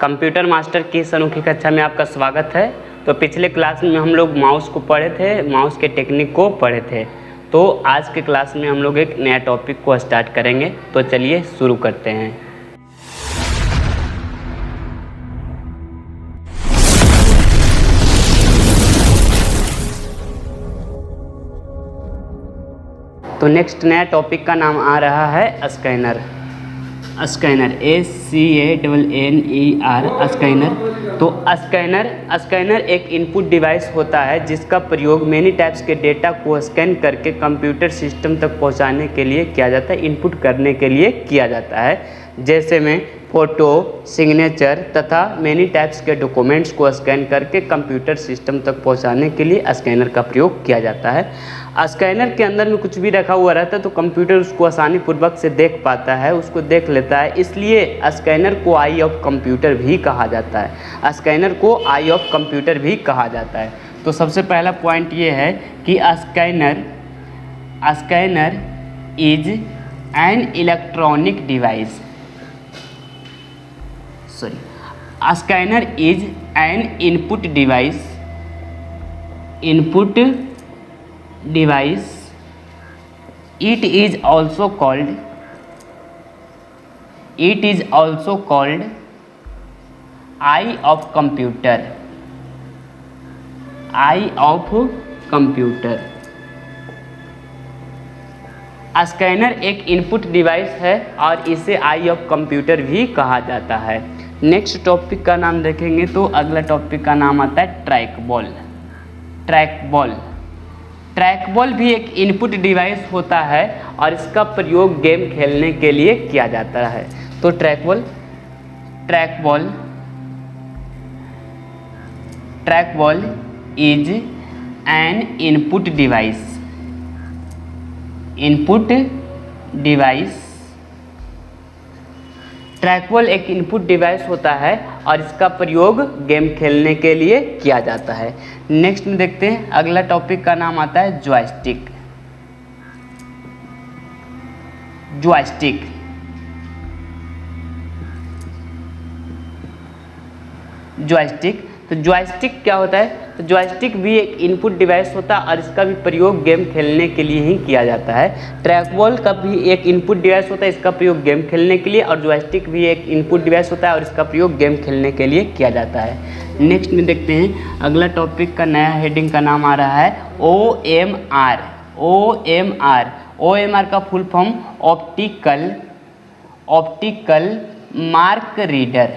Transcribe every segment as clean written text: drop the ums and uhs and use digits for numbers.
Computer master की इस अनोखी कक्षा में आपका स्वागत है। तो पिछले क्लास में हम लोग माउस को पढ़े थे, माउस के टेक्निक को पढ़े थे। तो आज के क्लास में हम लोग एक नया टॉपिक को स्टार्ट करेंगे। तो चलिए शुरू करते हैं। तो नेक्स्ट नया टॉपिक का नाम आ रहा है स्कैनर। Scanner SCANNER scanner. तो स्कैनर एक इनपुट डिवाइस होता है जिसका प्रयोग मेनी टाइप्स के डेटा को स्कैन करके कंप्यूटर सिस्टम तक पहुंचाने के लिए किया जाता है, इनपुट करने के लिए किया जाता है। जैसे में फ़ोटो, सिग्नेचर तथा मेनी टाइप्स के डॉक्यूमेंट्स को स्कैन करके कंप्यूटर सिस्टम तक पहुंचाने के लिए स्कैनर का प्रयोग किया जाता है। स्कैनर के अंदर में कुछ भी रखा हुआ रहता है तो कंप्यूटर उसको आसानी पूर्वक से देख पाता है, उसको देख लेता है। इसलिए स्कैनर को आई ऑफ कंप्यूटर भी कहा जाता है। स्कैनर को आई ऑफ कंप्यूटर भी कहा जाता है। तो सबसे पहला पॉइंट ये है कि scanner is an electronic device. Scanner is an input device. It is also called eye of computer। Scanner एक इनपुट डिवाइस है और इसे आई ऑफ कंप्यूटर भी कहा जाता है। नेक्स्ट टॉपिक का नाम देखेंगे तो अगला टॉपिक का नाम आता है ट्रैकबॉल भी एक इनपुट डिवाइस होता है और इसका प्रयोग गेम खेलने के लिए किया जाता है। तो trackball is an input device. Trackball एक इनपुट डिवाइस होता है और इसका प्रयोग गेम खेलने के लिए किया जाता है। नेक्स्ट में देखते हैं अगला टॉपिक का नाम आता है जॉयस्टिक। तो जॉयस्टिक क्या होता है? तो जॉयस्टिक भी एक इनपुट डिवाइस होता है और इसका भी प्रयोग गेम खेलने के लिए ही किया जाता है। ट्रैकबॉल का भी एक इनपुट डिवाइस होता है, इसका प्रयोग गेम खेलने के लिए, और जॉयस्टिक भी एक इनपुट डिवाइस होता है और इसका प्रयोग गेम खेलने के लिए किया जाता है। नेक्स्ट में देखते हैं अगला टॉपिक का नया हेडिंग का नाम आ रहा है OMR का full form optical mark reader.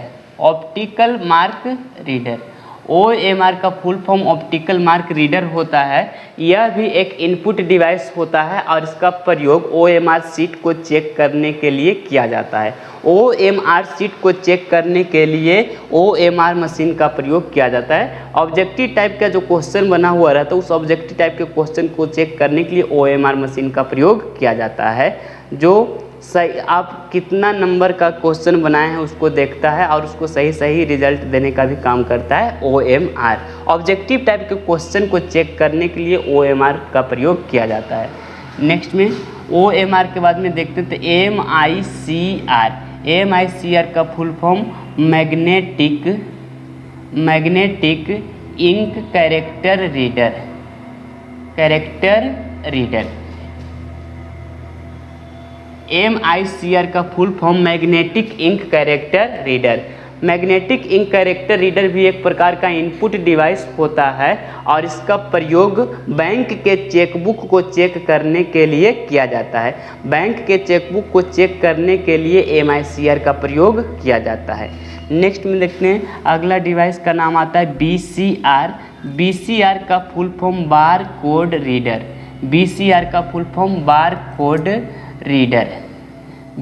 OMR का full form optical mark reader होता है। यह भी एक इनपुट डिवाइस होता है और इसका प्रयोग OMR शीट को चेक करने के लिए किया जाता है। OMR शीट को चेक करने के लिए OMR मशीन का प्रयोग किया जाता है। ऑब्जेक्टिव टाइप का जो क्वेश्चन बना हुआ रहता है उस ऑब्जेक्टिव टाइप के क्वेश्चन को चेक करने के लिए OMR मशीन का प्रयोग किया जाता है, जो सही आप कितना नंबर का क्वेश्चन बनाए हैं उसको देखता है और उसको सही रिजल्ट देने का भी काम करता है OMR। ऑब्जेक्टिव टाइप के क्वेश्चन को चेक करने के लिए OMR का प्रयोग किया जाता है। नेक्स्ट में OMR के बाद में देखते हैं तो MICR का full form magnetic ink character reader. MICR का full form magnetic ink character reader. Magnetic ink character reader भी एक प्रकार का इनपुट डिवाइस होता है और इसका प्रयोग बैंक के चेकबुक को चेक करने के लिए किया जाता है। बैंक के चेकबुक को चेक करने के लिए MICR का प्रयोग किया जाता है। नेक्स्ट में देखते हैं अगला डिवाइस का नाम आता है BCR का full form bar code reader. BCR का फुल फॉर्म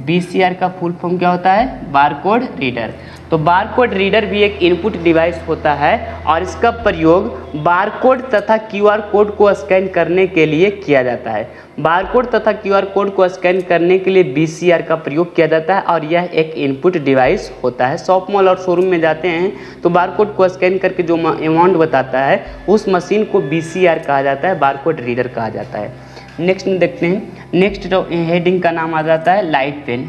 BCR का फुल फॉर्म क्या होता है? Barcode reader. तो बारकोड रीडर भी एक इनपुट डिवाइस होता है और इसका प्रयोग बारकोड तथा QR कोड को स्कैन करने के लिए किया जाता है। बारकोड तथा QR कोड को स्कैन करने के लिए BCR का प्रयोग किया जाता है और यह एक इनपुट डिवाइस होता है। शॉप मॉल और शोरूम में जाते हैं तो बारकोड को स्कैन करके जो अमाउंट बताता है उस मशीन को BCR कहा जाता है, बारकोड रीडर कहा जाता है। नेक्स्ट में देखते हैं, नेक्स्ट हेडिंग का नाम आ जाता है light pen.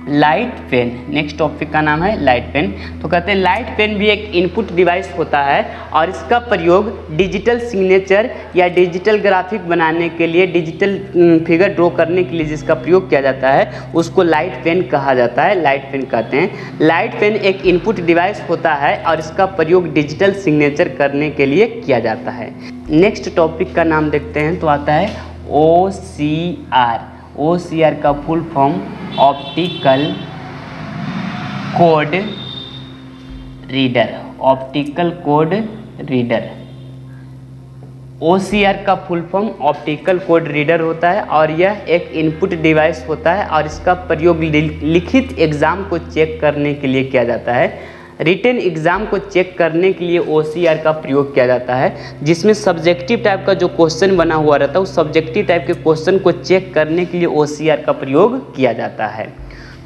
Light pen, next topic का नाम है लाइट पेन। तो कहते हैं लाइट पेन भी एक इनपुट डिवाइस होता है और इसका प्रयोग डिजिटल सिग्नेचर या डिजिटल ग्राफिक बनाने के लिए, डिजिटल फिगर ड्रॉ करने के लिए जिसका प्रयोग किया जाता है उसको लाइट पेन कहा जाता है, लाइट पेन कहते हैं। लाइट पेन एक इनपुट डिवाइस होता है और इसका प्रयोग डिजिटल सिग्नेचर करने के लिए किया जाता है। नेक्स्ट टॉपिक का नाम देखते हैं तो आता है OCR। OCR का full form optical code reader, optical code reader. OCR का full form optical code reader होता है और यह एक इनपुट डिवाइस होता है और इसका प्रयोग लिखित एग्ज़ाम को चेक करने के लिए किया जाता है। रिटन एग्ज़ाम को चेक करने के लिए OCR का प्रयोग किया जाता है, जिसमें सब्जेक्टिव टाइप का जो क्वेश्चन बना हुआ रहता है उस सब्जेक्टिव टाइप के क्वेश्चन को चेक करने के लिए OCR का प्रयोग किया जाता है।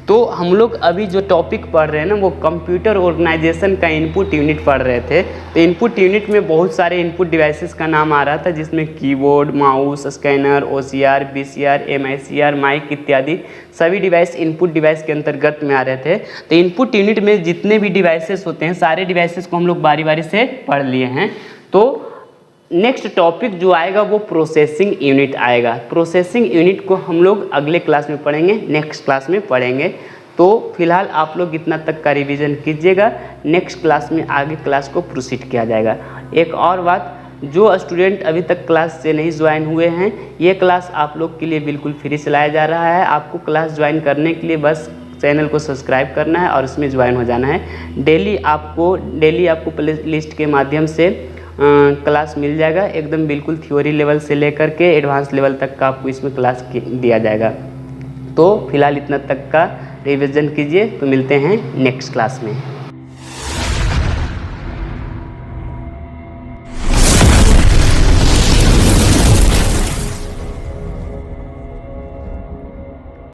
तो हम लोग अभी जो टॉपिक पढ़ रहे हैं ना वो कंप्यूटर ऑर्गेनाइजेशन का इनपुट यूनिट पढ़ रहे थे। तो इनपुट यूनिट में बहुत सारे इनपुट डिवाइसेस का नाम आ रहा था, जिसमें keyboard, mouse, scanner, OCR, BCR, MICR, mic इत्यादि सभी डिवाइस इनपुट डिवाइस के अंतर्गत में आ रहे थे। तो इनपुट यूनिट में जितने भी डिवाइसेस होते हैं सारे डिवाइसेस को हम लोग बारी बारी से पढ़ लिए हैं। तो नेक्स्ट टॉपिक जो आएगा वो प्रोसेसिंग यूनिट आएगा। प्रोसेसिंग यूनिट को हम लोग अगले क्लास में पढ़ेंगे, नेक्स्ट क्लास में पढ़ेंगे। तो फिलहाल आप लोग इतना तक का रिवीजन कीजिएगा, नेक्स्ट क्लास में आगे क्लास को प्रोसीड किया जाएगा। एक और बात, जो स्टूडेंट अभी तक क्लास से नहीं ज्वाइन हुए हैं, ये क्लास आप लोग के लिए बिल्कुल फ्री चलाया जा रहा है। आपको क्लास ज्वाइन करने के लिए बस चैनल को सब्सक्राइब करना है और उसमें ज्वाइन हो जाना है। डेली आपको प्ले लिस्ट के माध्यम से क्लास मिल जाएगा, एकदम बिल्कुल थ्योरी लेवल से लेकर के एडवांस लेवल तक का आपको इसमें क्लास दिया जाएगा। तो फिलहाल इतना तक का रिवीजन कीजिए, तो मिलते हैं नेक्स्ट क्लास में।